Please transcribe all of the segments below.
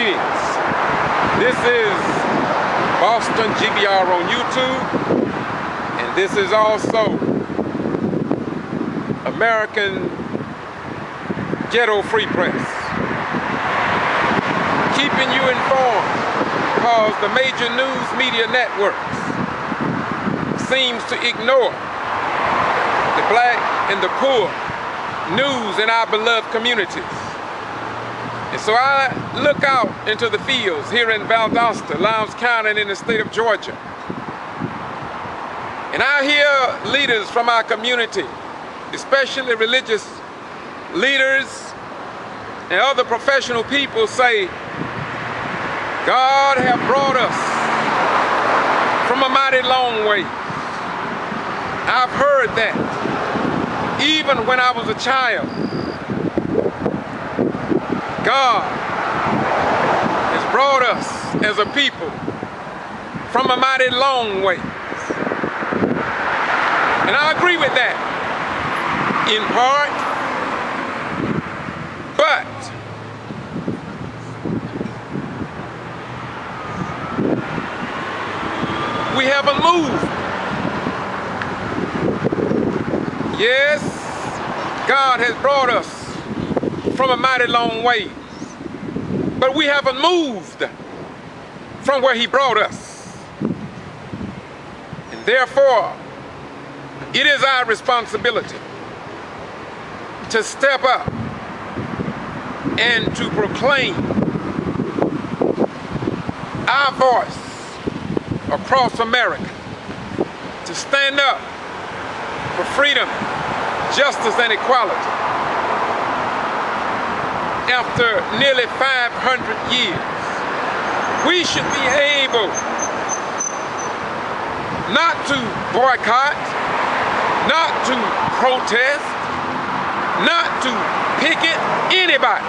Greetings. This is Boston G.B.R. on YouTube, and this is also American Ghetto Free Press. Keeping you informed because the major news media networks seems to ignore the black and the poor news in our beloved communities. And so I look out into the fields here in Valdosta, Lowndes County, and in the state of Georgia. And I hear leaders from our community, especially religious leaders and other professional people, say, God have brought us from a mighty long way. I've heard that even when I was a child. God has brought us as a people from a mighty long way. And I agree with that in part, but we haven't moved. Yes, God has brought us from a mighty long way, but we haven't moved from where He brought us. And therefore, it is our responsibility to step up and to proclaim our voice across America, to stand up for freedom, justice, and equality. After nearly 500 years, we should be able not to boycott, not to protest, not to picket anybody,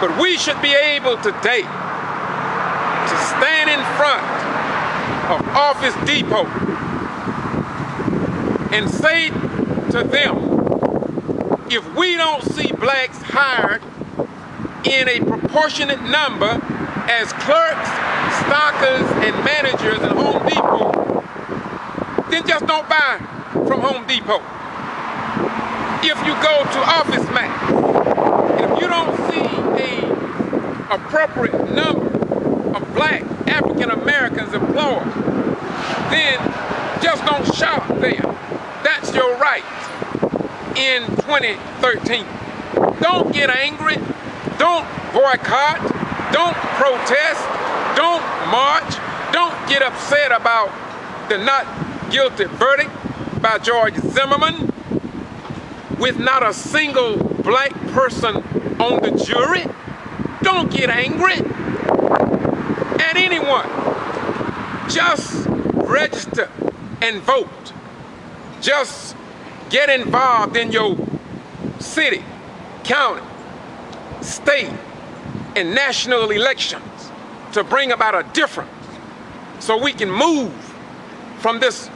but we should be able today to stand in front of Office Depot and say to them, if we don't see blacks hired in a proportionate number as clerks, stockers, and managers at Home Depot, then just don't buy from Home Depot. If you go to Office Max, if you don't see an appropriate number of black African Americans employed, then just don't shop there. That's your right in 2013. Don't get angry, don't boycott, don't protest, don't march, don't get upset about the not guilty verdict by George Zimmerman with not a single black person on the jury. Don't get angry at anyone. Just register and vote. Just get involved in your city, county, state, and national elections to bring about a difference so we can move from this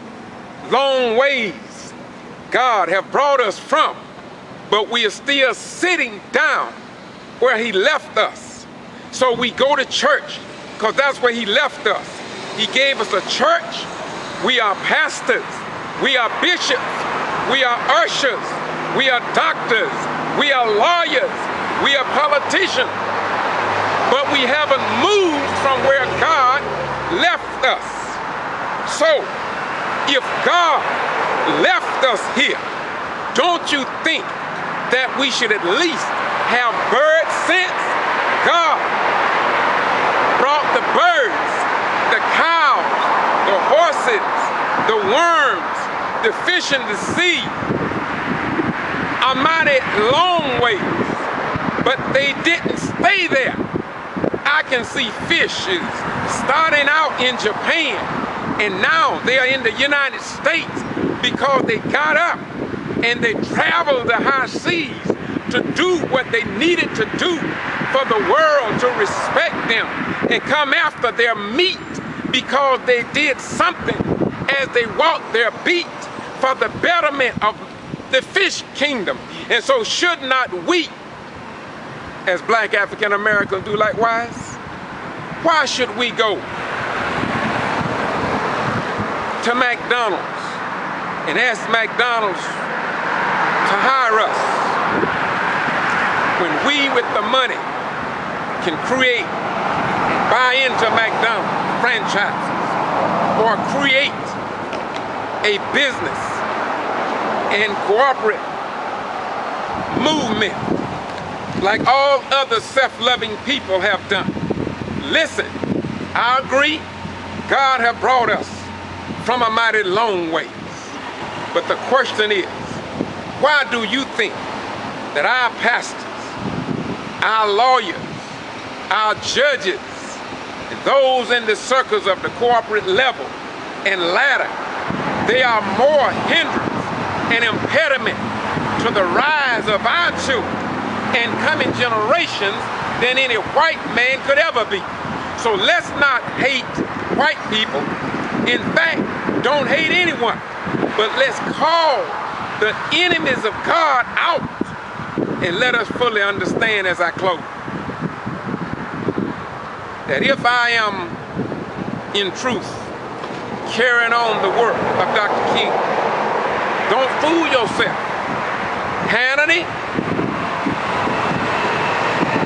long ways God have brought us from, but we are still sitting down where He left us. So we go to church because that's where He left us. He gave us a church. We are pastors. We are bishops. We are ushers, we are doctors, we are lawyers, we are politicians, but we haven't moved from where God left us. So, if God left us here, don't you think that we should at least have bird sense? God brought the birds, the cows, the horses, the worms, the fish in the sea a mighty long ways, but they didn't stay there. I can see fishes starting out in Japan, and now they are in the United States because they got up and they traveled the high seas to do what they needed to do for the world to respect them and come after their meat because they did something as they walked their beat for the betterment of the fish kingdom. And so should not we as black African Americans do likewise? Why should we go to McDonald's and ask McDonald's to hire us when we, with the money, can buy into McDonald's franchises or create a business and corporate movement like all other self-loving people have done? Listen, I agree, God has brought us from a mighty long ways. But the question is, why do you think that our pastors, our lawyers, our judges, and those in the circles of the corporate level and ladder, they are more hindrance and impediment to the rise of our children and coming generations than any white man could ever be? So let's not hate white people. In fact, don't hate anyone, but let's call the enemies of God out, and let us fully understand as I close that if I am in truth carrying on the work of Dr. King, don't fool yourself. Hannity,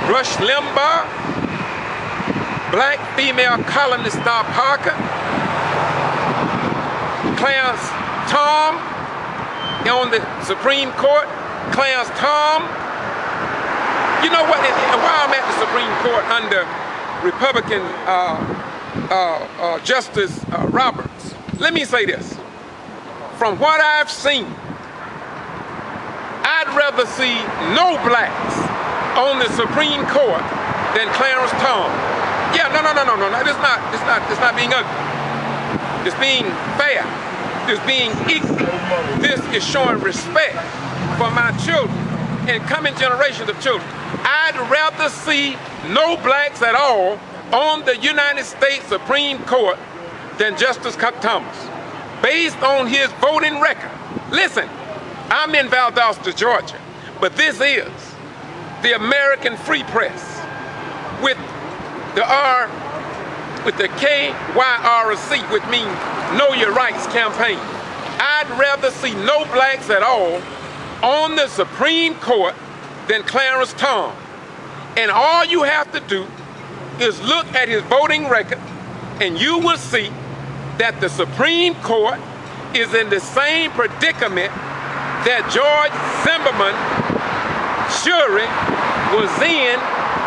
Rush Limbaugh, black female columnist Star Parker, Clarence Tom on the Supreme Court, Clarence Tom. You know what, and while I'm at the Supreme Court under Republican Justice Roberts, let me say this. From what I've seen, I'd rather see no blacks on the Supreme Court than Clarence Tom. Yeah, no. It's not being ugly. It's being fair. It's being equal. This is showing respect for my children and coming generations of children. I'd rather see no blacks at all on the United States Supreme Court than Justice Thomas, based on his voting record. Listen, I'm in Valdosta, Georgia, but this is the American Free Press with the KYRC, which means Know Your Rights campaign. I'd rather see no blacks at all on the Supreme Court than Clarence Tom. And all you have to do is look at his voting record, and you will see that the Supreme Court is in the same predicament that George Zimmerman jury was in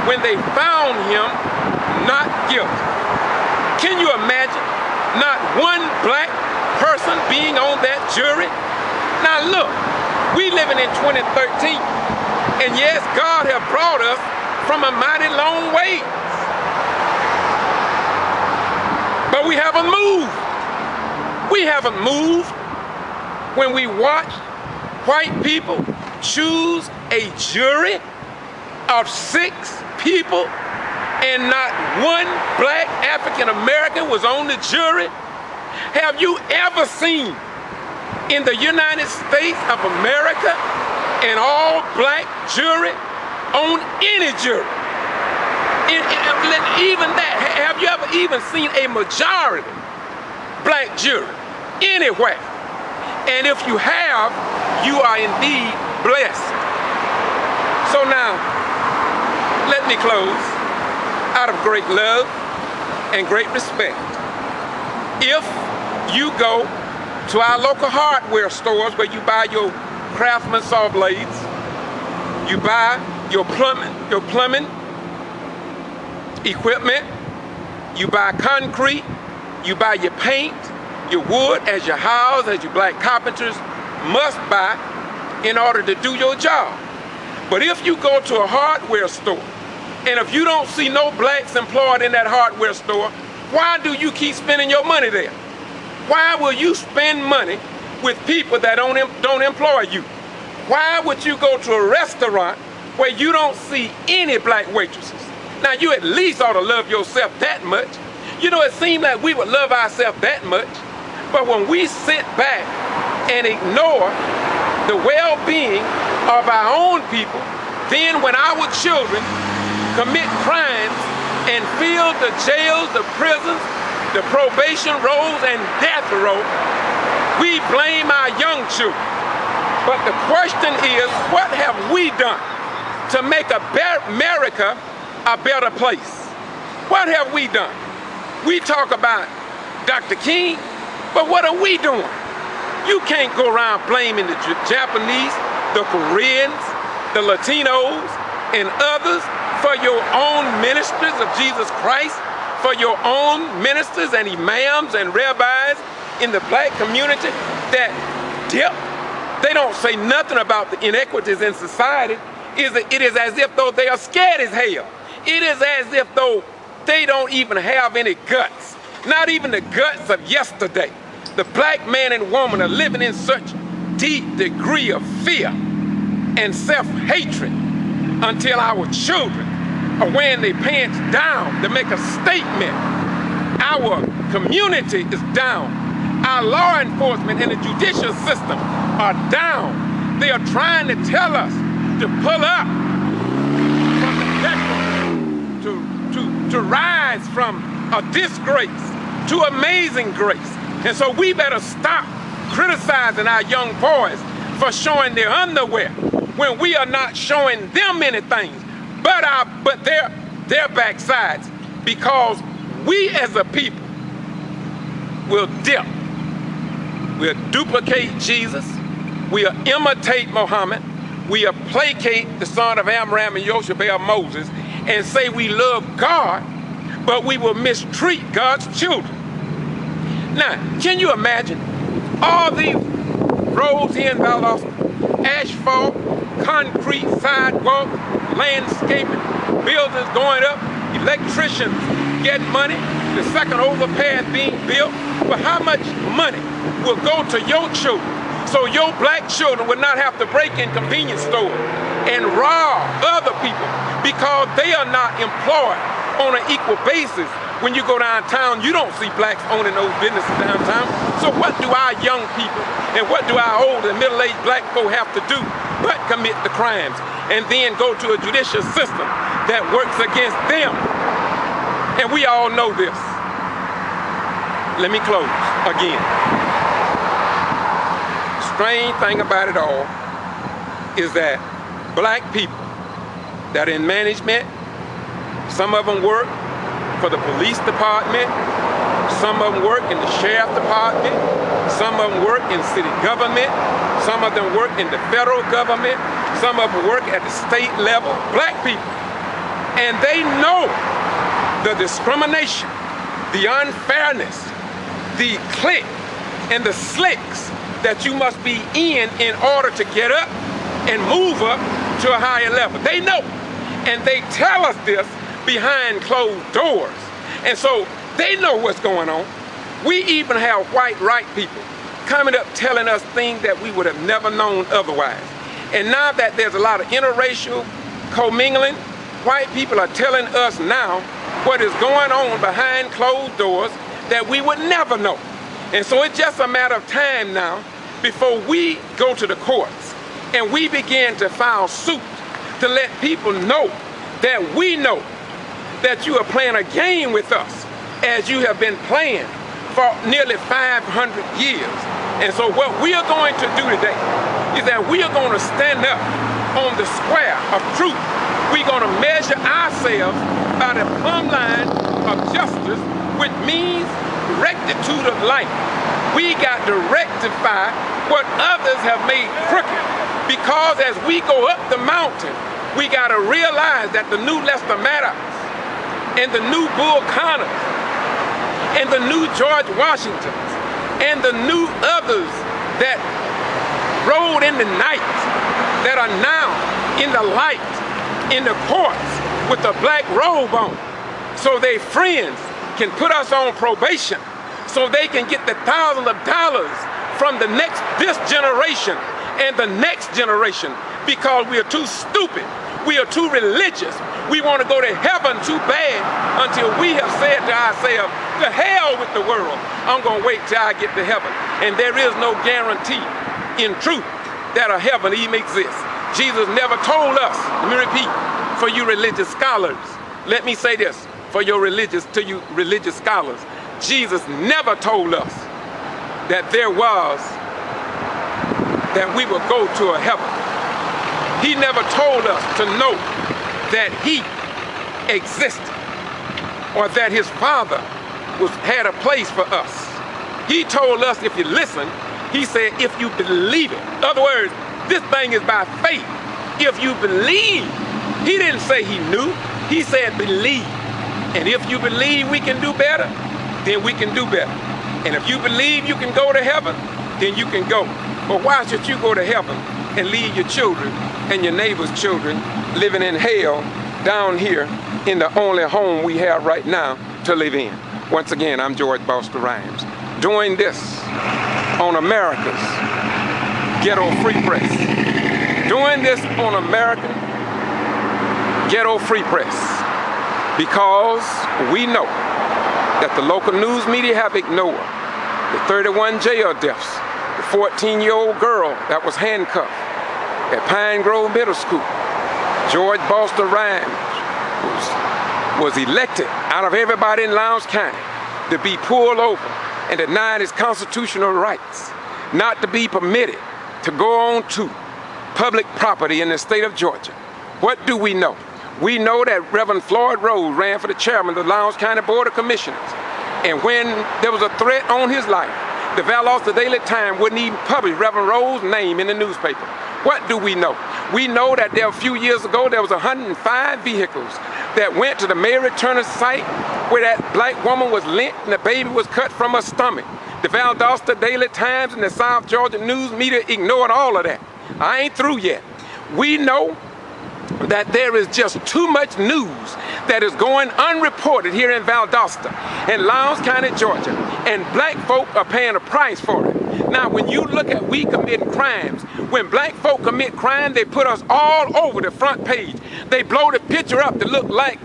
when they found him not guilty. Can you imagine not one black person being on that jury? Now look, we living in 2013, and yes, God has brought us from a mighty long way, but we haven't moved. We haven't moved when we watch white people choose a jury of 6 people and not one black African American was on the jury. Have you ever seen in the United States of America an all black jury on any jury? Even that, have you ever even seen a majority black jury anywhere? And if you have, you are indeed blessed. So now, let me close out of great love and great respect. If you go to our local hardware stores where you buy your Craftsman saw blades, you buy your plumbing equipment, you buy concrete, you buy your paint, your wood, as your house, as your black carpenters must buy in order to do your job. But if you go to a hardware store, and if you don't see no blacks employed in that hardware store, why do you keep spending your money there? Why will you spend money with people that don't employ you? Why would you go to a restaurant where you don't see any black waitresses? Now you at least ought to love yourself that much. You know, it seems like we would love ourselves that much, but when we sit back and ignore the well-being of our own people Then when our children commit crimes and fill the jails, the prisons, the probation rolls, and death row, we blame our young children. But the question is, what have we done to make America a better place? What have we done? We talk about Dr. King, but what are we doing? You can't go around blaming the Japanese, the Koreans, the Latinos, and others for your own ministers of Jesus Christ, for your own ministers and imams and rabbis in the black community that dip. They don't say nothing about the inequities in society. It is as if though they are scared as hell. It is as if though they don't even have any guts, not even the guts of yesterday. The black man and woman are living in such deep degree of fear and self-hatred until our children are wearing their pants down to make a statement. Our community is down. Our law enforcement and the judicial system are down. They are trying to tell us to pull up from the deck, to rise from a disgrace to amazing grace. And so we better stop criticizing our young boys for showing their underwear when we are not showing them anything but their backsides, because we as a people will dip. We'll duplicate Jesus. We'll imitate Muhammad. We'll placate the son of Amram and Yoshabel Moses and say we love God, but we will mistreat God's children. Now, can you imagine all these roads here in Valdosta, asphalt, concrete, sidewalk, landscaping, buildings going up, electricians getting money, the second overpass being built, but how much money will go to your children so your black children will not have to break in convenience stores and rob other people because they are not employed on an equal basis? When you go downtown, you don't see blacks owning those businesses downtown. So what do our young people and what do our old and middle-aged black folk have to do but commit the crimes and then go to a judicial system that works against them? And we all know this. Let me close again. Strange thing about it all is that black people that are in management, some of them work for the police department, some of them work in the sheriff department, some of them work in city government, some of them work in the federal government, some of them work at the state level, black people. And they know the discrimination, the unfairness, the clique, and the slicks that you must be in order to get up and move up to a higher level. They know, and they tell us this behind closed doors. And so they know what's going on. We even have white right people coming up telling us things that we would have never known otherwise. And now that there's a lot of interracial commingling, white people are telling us now what is going on behind closed doors that we would never know. And so it's just a matter of time now before we go to the courts and we begin to file suit to let people know that we know that you are playing a game with us as you have been playing for nearly 500 years. And so what we are going to do today is that we are going to stand up on the square of truth. We're going to measure ourselves by the plumb line of justice, which means rectitude of life. We got to rectify what others have made crooked, because as we go up the mountain, we got to realize that the new Lester Maddox and the new Bull Connors and the new George Washingtons and the new others that rode in the night that are now in the light in the courts with a black robe on, so their friends can put us on probation, so they can get the thousands of dollars from this generation and the next generation, because we are too stupid, we are too religious, we want to go to heaven too bad until we have said to ourselves, to hell with the world, I'm going to wait till I get to heaven. And there is no guarantee in truth that a heaven even exists. Jesus never told us, let me repeat, for you religious scholars, let me say this, for you religious scholars, Jesus never told us that that we would go to a heaven. He never told us to know that he existed or that his Father had a place for us. He told us, if you listen, he said, if you believe it. In other words, this thing is by faith. If you believe, he didn't say he knew, he said believe. And if you believe we can do better, then we can do better. And if you believe you can go to heaven, then you can go. But why should you go to heaven and leave your children and your neighbor's children living in hell down here in the only home we have right now to live in? Once again, I'm George Buster Rhymes, doing this on America's Ghetto Free Press. Doing this on American Ghetto Free Press because we know that the local news media have ignored the 31 jail deaths, the 14-year-old girl that was handcuffed at Pine Grove Middle School. George Buster Rhymes was elected out of everybody in Lowndes County to be pulled over and denied his constitutional rights, not to be permitted to go on to public property in the state of Georgia. What do we know? We know that Reverend Floyd Rose ran for the chairman of the Lowndes County Board of Commissioners. And when there was a threat on his life, the Valdosta Daily Times wouldn't even publish Reverend Rose's name in the newspaper. What do we know? We know that there a few years ago, there was 105 vehicles that went to the Mary Turner site where that black woman was lynched and the baby was cut from her stomach. The Valdosta Daily Times and the South Georgia news media ignored all of that. I ain't through yet. We know that there is just too much news that is going unreported here in Valdosta and Lowndes County, Georgia, and black folk are paying a price for it. Now, when you look at we committing crimes, when black folk commit crime, they put us all over the front page. They blow the picture up to look like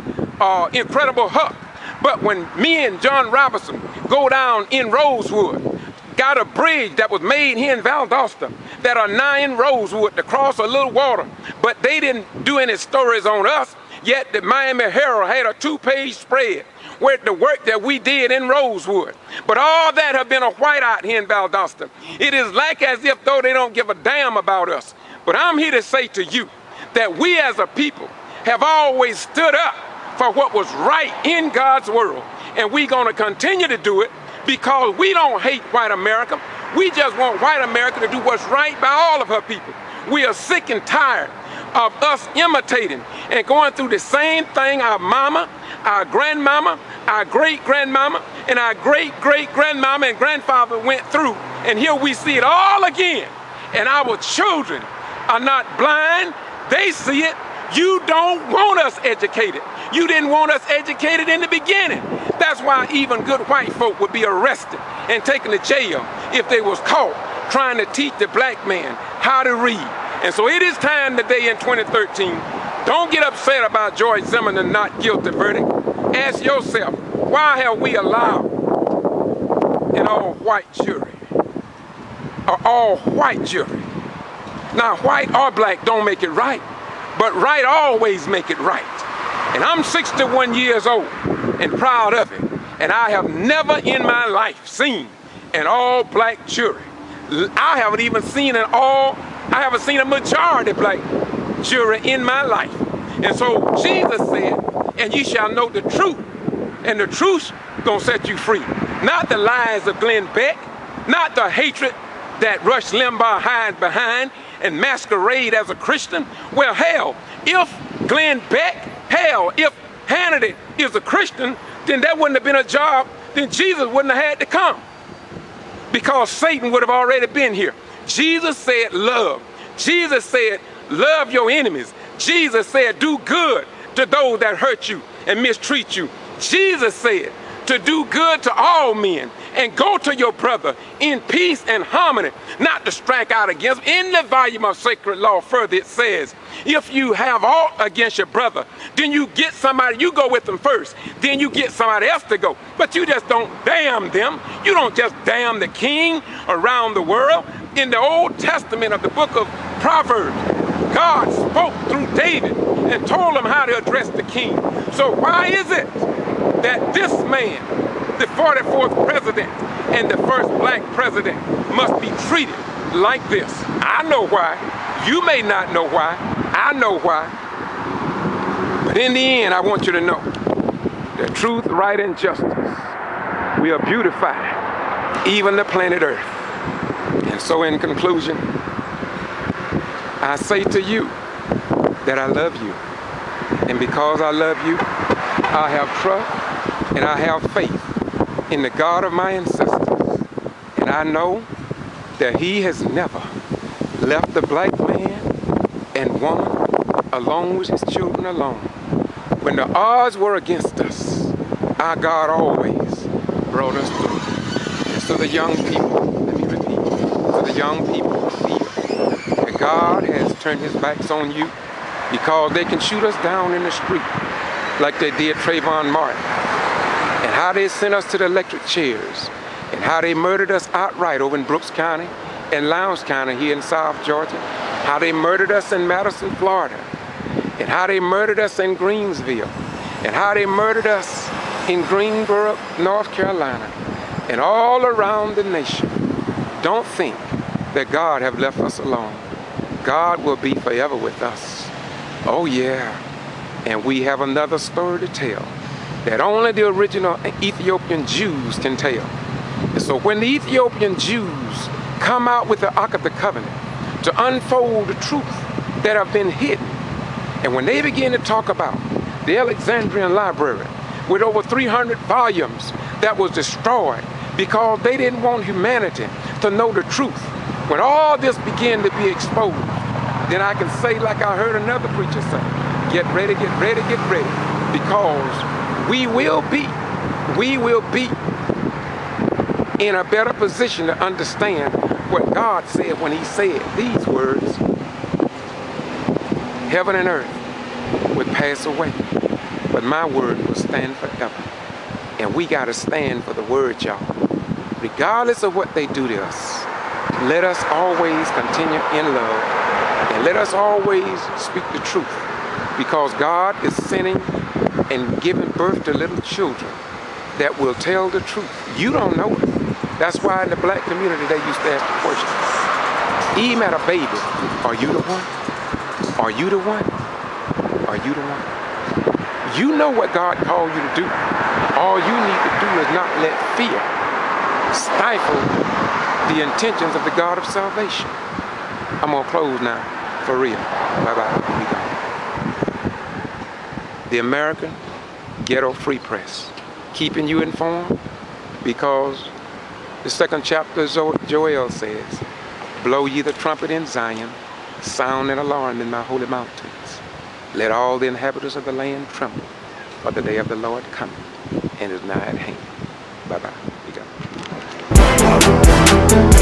Incredible Hulk. But when me and John Robinson go down in Rosewood, got a bridge that was made here in Valdosta that are now in Rosewood to cross a little water, but they didn't do any stories on us, yet the Miami Herald had a 2-page spread where the work that we did in Rosewood. But all that have been a whiteout here in Valdosta. It is like as if though they don't give a damn about us. But I'm here to say to you that we as a people have always stood up for what was right in God's world. And we're gonna continue to do it because we don't hate white America. We just want white America to do what's right by all of her people. We are sick and tired of us imitating and going through the same thing our mama, our grandmama, our great-grandmama, and our great-great-grandmama and grandfather went through. And here we see it all again. And our children are not blind. They see it. You don't want us educated. You didn't want us educated in the beginning. That's why even good white folk would be arrested and taken to jail if they was caught trying to teach the black man how to read. And so it is time today in 2013, don't get upset about George Zimmerman's not guilty verdict. Ask yourself, why have we allowed an all-white jury? An all-white jury. Now, white or black don't make it right, but right always make it right. And I'm 61 years old and proud of it. And I have never in my life seen an all-black jury. I haven't even seen I haven't seen a majority black jury in my life. And so Jesus said, and ye shall know the truth, and the truth gonna set you free. Not the lies of Glenn Beck, not the hatred that Rush Limbaugh hides behind and masquerade as a Christian. Well, hell, if Glenn Beck, hell, if Hannity is a Christian, then that wouldn't have been a job, then Jesus wouldn't have had to come. Because Satan would have already been here. Jesus said love. Jesus said love your enemies. Jesus said do good to those that hurt you and mistreat you. Jesus said to do good to all men and go to your brother in peace and harmony, not to strike out against him. In the volume of sacred law further it says, if you have aught against your brother, then you get somebody, you go with them first, then you get somebody else to go. But you just don't damn them. You don't just damn the king around the world. In the Old Testament of the book of Proverbs, God spoke through David and told him how to address the king. So why is it that this man, the 44th president and the first black president, must be treated like this? I know why. You may not know why. I know why. But in the end, I want you to know that truth, right, and justice will beautify even the planet Earth. And so in conclusion, I say to you that I love you. And because I love you, I have trust and I have faith in the God of my ancestors. And I know that He has never left the black man and woman alone with his children alone. When the odds were against us, our God always brought us through. And so the young people, let me repeat, so the young people feel that God has turned His backs on you because they can shoot us down in the street like they did Trayvon Martin, and how they sent us to the electric chairs, and how they murdered us outright over in Brooks County and Lowndes County here in South Georgia, how they murdered us in Madison, Florida, and how they murdered us in Greensville, and how they murdered us in Greensboro, North Carolina, and all around the nation. Don't think that God have left us alone. God will be forever with us. Oh yeah, and we have another story to tell that only the original Ethiopian Jews can tell. And so when the Ethiopian Jews come out with the Ark of the Covenant to unfold the truth that have been hidden, and when they begin to talk about the Alexandrian Library with over 300 volumes that was destroyed because they didn't want humanity to know the truth, when all this began to be exposed, then I can say like I heard another preacher say, get ready, get ready, get ready, because we will be in a better position to understand what God said when He said these words: heaven and earth would pass away, but my word will stand forever. And we got to stand for the word, y'all. Regardless of what they do to us, let us always continue in love, and let us always speak the truth, because God is sending and giving birth to little children that will tell the truth. You don't know it. That's why in the black community they used to ask the question, even at a baby, are you the one? Are you the one? Are you the one? You know what God called you to do. All you need to do is not let fear stifle the intentions of the God of salvation. I'm going to close now, for real. Bye-bye. We go. The American Ghetto Free Press, keeping you informed, because the second chapter of Joel says, blow ye the trumpet in Zion, sound an alarm in my holy mountains. Let all the inhabitants of the land tremble, for the day of the Lord coming, and is nigh at hand. Bye-bye. We go.